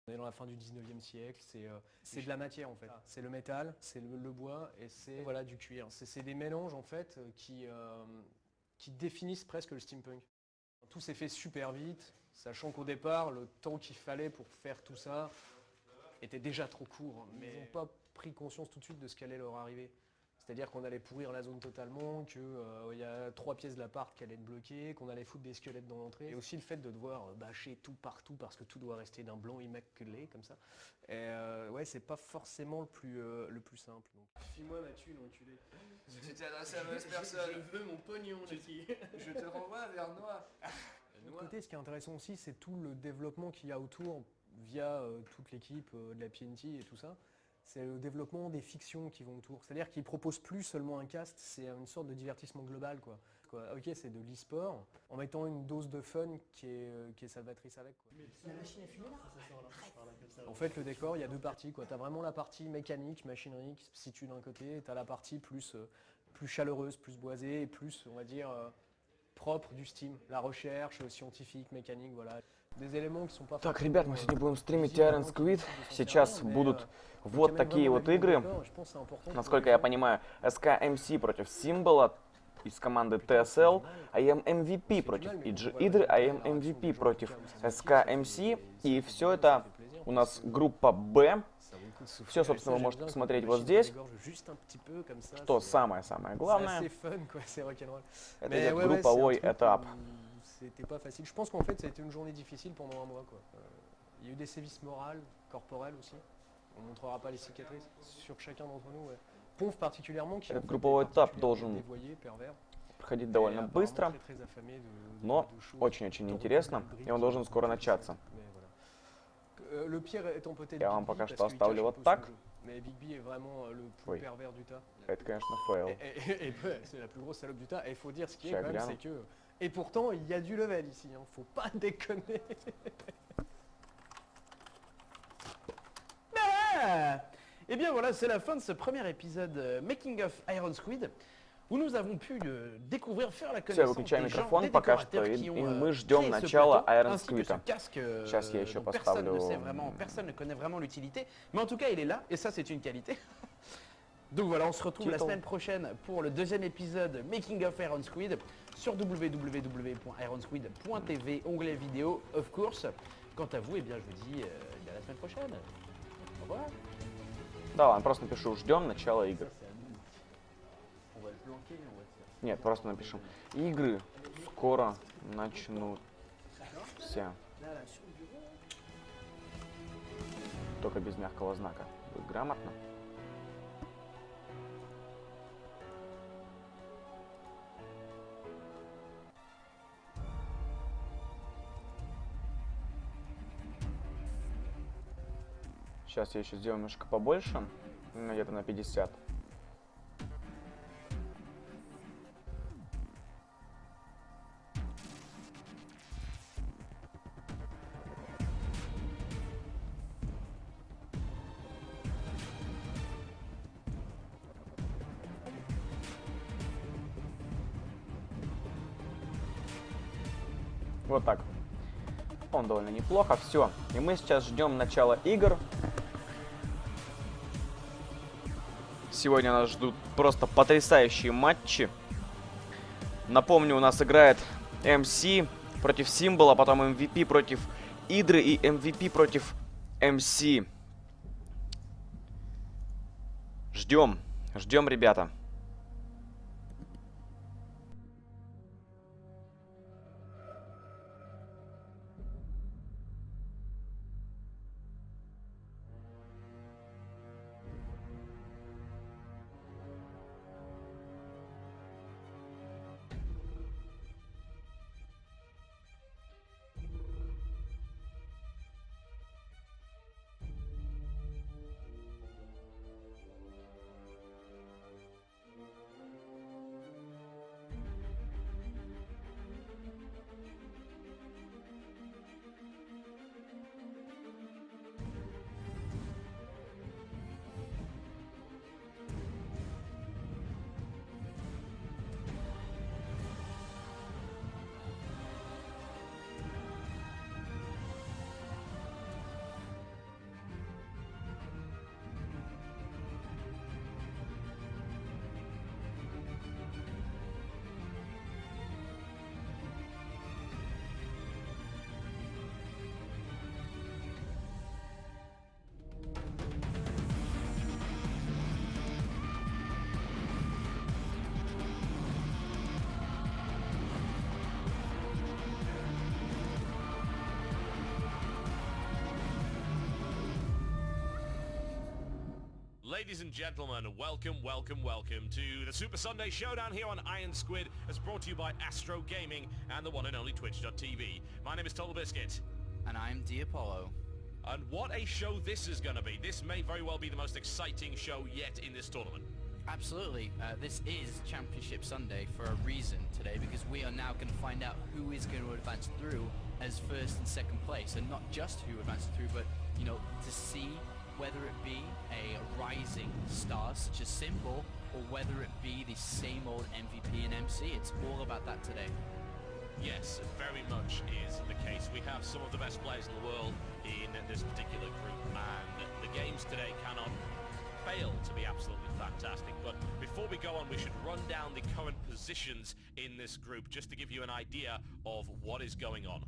On est dans la fin du 19e siècle, c'est de la matière en fait. C'est le métal, c'est le bois et c'est voilà, du cuir. C'est des mélanges en fait qui définissent presque le steampunk. Tout s'est fait super vite, sachant qu'au départ, le temps qu'il fallait pour faire tout ça était déjà trop court. Mais ils n'ont pas pris conscience tout de suite de ce qu'allait leur arriver. C'est-à-dire qu'on allait pourrir la zone totalement, qu'il y a 3 pièces de l'appart qui allaient être bloquées, qu'on allait foutre des squelettes dans l'entrée. Et aussi le fait de devoir bâcher tout partout parce que tout doit rester d'un blanc immaculé comme ça. Et ouais, c'est pas forcément le plus simple. File-moi ma thune, enculé. Tu t'es adressé à mauvaise personne. Je veux mon pognon, Lucky. Je te renvoie vers Noah. De l'autre côté, ce qui est intéressant aussi, c'est tout le développement qu'il y a autour via toute l'équipe de la PNT et tout ça. C'est le développement des fictions qui vont autour. C'est-à-dire qu'ils ne proposent plus seulement un cast, c'est une sorte de divertissement global, quoi. Ok, c'est de l'e-sport, en mettant une dose de fun qui est salvatrice avec, quoi. La machine à fumer là. En fait, le décor, il y a 2 parties, quoi. Tu as vraiment la partie mécanique, machinerie qui se situe d'un côté, et tu as la partie plus chaleureuse, plus boisée, et plus, on va dire, propre du Steam. La recherche scientifique, mécanique, voilà. Des éléments qui sont pas... Так, ребят, мы сегодня будем стримить Iron Squid. Сейчас будут вот такие вот игры. Насколько я понимаю, SKMC против Симбола из команды TSL, IM MVP против EG Идры, IM MVP против SKMC. И все это у нас группа Б. Все, собственно, вы можете посмотреть вот здесь. Что самое-самое главное, это идет групповой этап. C'était pas facile. Je pense qu'en fait, ça a été une journée difficile pendant un mois, quoi. Il y a eu des sévices morales, corporels aussi. On ne montrera pas les cicatrices sur chacun d'entre nous. Ouais. Ponf particulièrement, qui Этот групповой этап должен проходить довольно быстро, но очень-очень интересно, и он должен скоро начаться. Я вам пока что оставлю вот так. Ой, это, конечно, фейл. C'est la plus grosse salope du tas. Et il faut dire ce qui est quand même, c'est que... Et pourtant, il y a du level ici, hein. Faut pas déconner. Et bien voilà, c'est la fin de ce premier épisode Making of Iron Squid, où nous avons pu découvrir, faire la Все, connaissance выключаем des gens, микрофон des пока что, décorateurs и qui ont мы ждем начала Iron ainsi que ce Squid. casque Сейчас я еще dont personne поставлю... ne sait vraiment, personne ne connaît vraiment l'utilité, mais en tout cas il est là, et ça c'est une qualité. Donc voilà, on se retrouve la semaine prochaine pour le deuxième épisode Making of Iron Squid sur www.ironsquid.tv, onglet vidéo, of course. Quant à vous, eh bien, je vous dis à la semaine prochaine. Au revoir. Да ладно, просто напишу, ждем начала игр. Нет, просто напишем. Игры скоро начнутся. Только без мягкого знака. Будет грамотно. Сейчас я еще сделаю немножко побольше, где-то на 50. Вот так. Он довольно неплохо. Все. И мы сейчас ждем начала игр. Сегодня нас ждут просто потрясающие матчи. Напомню, у нас играет MC против Симбола, потом MVP против Идры и MVP против MC. Ждем, ребята. Ladies and gentlemen, welcome to the Super Sunday Showdown here on Iron Squid, as brought to you by Astro Gaming and the one and only Twitch.tv. My name is Total Biscuit. And I'm D'Apollo. And what a show this is going to be. This may very well be the most exciting show yet in this tournament. Absolutely. This is Championship Sunday for a reason today, because we are now going to find out who is going to advance through as first and second place. And not just who advances through, but, you know, to see whether it be a rising star such as Symbol, or whether it be the same old MVP and MC. It's all about that today. Yes, very much is the case. We have some of the best players in the world in this particular group, and the games today cannot fail to be absolutely fantastic. But before we go on, we should run down the current positions in this group, just to give you an idea of what is going on.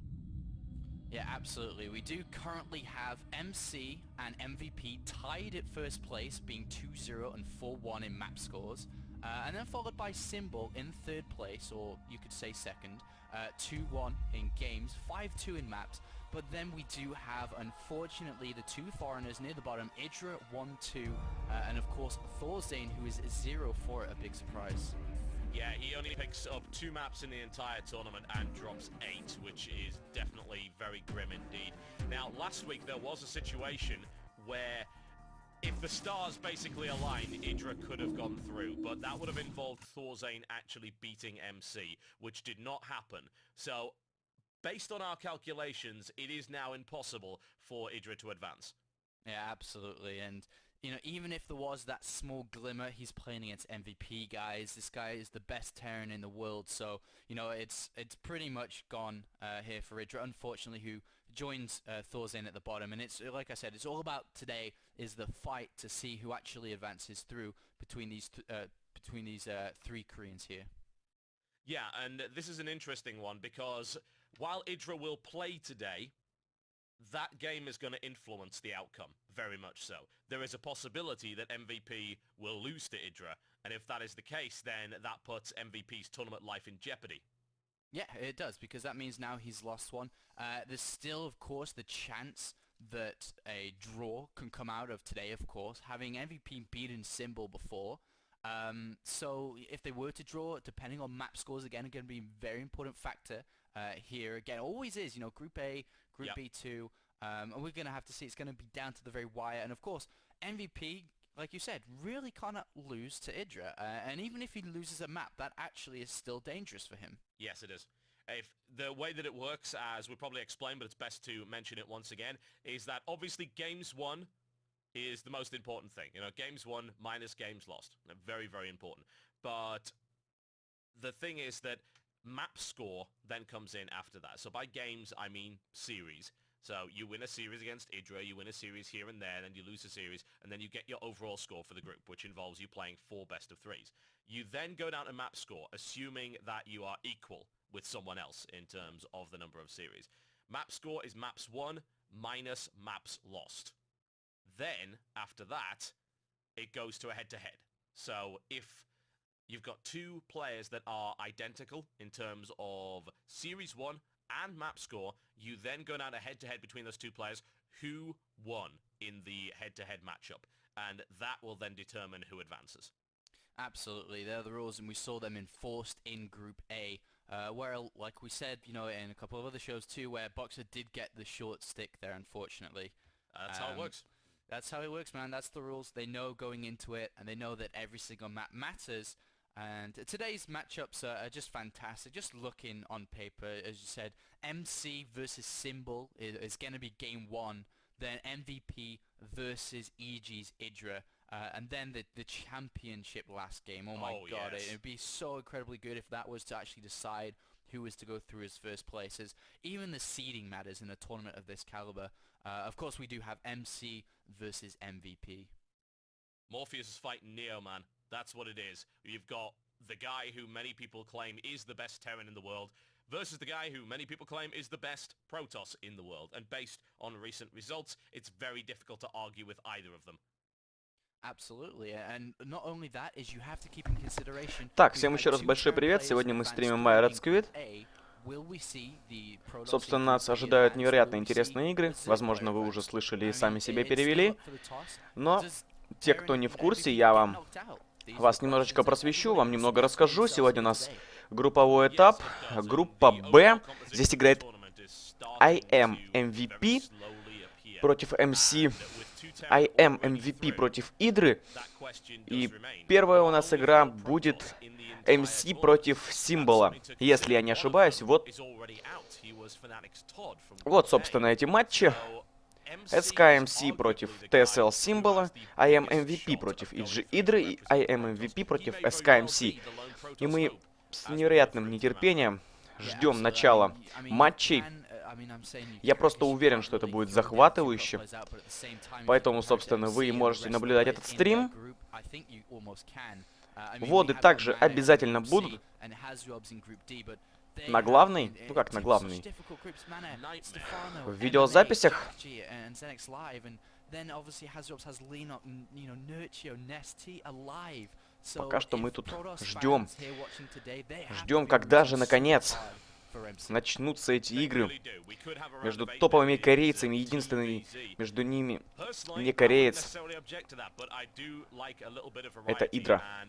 Yeah, absolutely. We do currently have MC and MVP tied at first place, being 2-0 and 4-1 in map scores. And then followed by Symbol in third place, or you could say second, 2-1 in games, 5-2 in maps. But then we do have, unfortunately, the two foreigners near the bottom, Idra 1-2, and of course Thorzane, who is 0-4 at a big surprise. Yeah, he only picks up 2 maps in the entire tournament and drops 8, which is definitely very grim indeed. Now, last week there was a situation where if the stars basically aligned, Idra could have gone through, but that would have involved Thorzane actually beating MC, which did not happen. So, based on our calculations, it is now impossible for Idra to advance. Yeah, absolutely. And, you know, even if there was that small glimmer, he's playing against MVP guys. This guy is the best Terran in the world. So, you know, it's pretty much gone here for Idra, unfortunately, who joins Thorzane at the bottom. And it's, like I said, it's all about today is the fight to see who actually advances through between these three Koreans here. Yeah, and this is an interesting one, because while Idra will play today, that game is going to influence the outcome, very much so. There is a possibility that MVP will lose to Idra, and if that is the case, then that puts MVP's tournament life in jeopardy. Yeah, it does, because that means now he's lost one. There's still, of course, the chance that a draw can come out of today, of course, having MVP beaten Symbol before. So if they were to draw, depending on map scores, again, going to be a very important factor here. Again, always is, you know, Group A, Group B2, and we're going to have to see. It's going to be down to the very wire. And of course, MVP, like you said, really cannot lose to Idra. And even if he loses a map, that actually is still dangerous for him. Yes, it is. If the way that it works, as we probably explained, but it's best to mention it once again, is that obviously games won is the most important thing. You know, games won minus games lost. Very, very important. But the thing is that map score then comes in after that. So by games, I mean series. So you win a series against Idra, you win a series here and there, then you lose a series, and then you get your overall score for the group, which involves you playing 4 best of 3s. You then go down to map score, assuming that you are equal with someone else in terms of the number of series. Map score is maps won minus maps lost. Then, after that, it goes to a head-to-head. So if you've got 2 players that are identical in terms of series won and map score, you then go down to head-to-head between those 2 players who won in the head-to-head matchup, and that will then determine who advances. Absolutely, they're the rules, and we saw them enforced in Group A, where, like we said, you know, in a couple of other shows too, where Boxer did get the short stick there, unfortunately. That's how it works. That's how it works, man. That's the rules. They know going into it, and they know that every single map matters. And today's matchups are just fantastic. Just looking on paper, as you said, MC versus Symbol is going to be game 1. Then MVP versus EG's Idra. And then the championship last game. Oh my god, yes. It would be so incredibly good if that was to actually decide who was to go through as first places. Even the seeding matters in a tournament of this caliber. Of course, we do have MC versus MVP. Morpheus is fighting Neo, man. That's what it is. You've got the guy who many people claim is the best Terran in the world versus the guy who many people claim is the best Protoss in the world. And based on recent results, it's very difficult to argue with either of them. Absolutely, and not only that is you have to keep in consideration. Так, всем еще раз большой привет. Сегодня мы стримим Iron Squid. Собственно, нас ожидают невероятно интересные игры. Возможно, вы уже слышали и сами себе перевели. Но те, кто не в курсе, я вас немножечко просвещу, вам немного расскажу. Сегодня у нас групповой этап, группа Б. Здесь играет MVP против MC, MVP против Идры. И первая у нас игра будет MC против Символа, если я не ошибаюсь. Вот, собственно, эти матчи. SKMC против TSL Символа, MVP против Идры и MVP против SKMC. И мы с невероятным нетерпением ждем начала матчей. Я просто уверен, что это будет захватывающе. Поэтому, собственно, вы можете наблюдать этот стрим. Вводы также обязательно будут. На главной, ну как на главной, в видеозаписях. Пока что мы тут ждем, когда же наконец начнутся эти игры между топовыми корейцами. Единственный между ними не кореец — это Идра.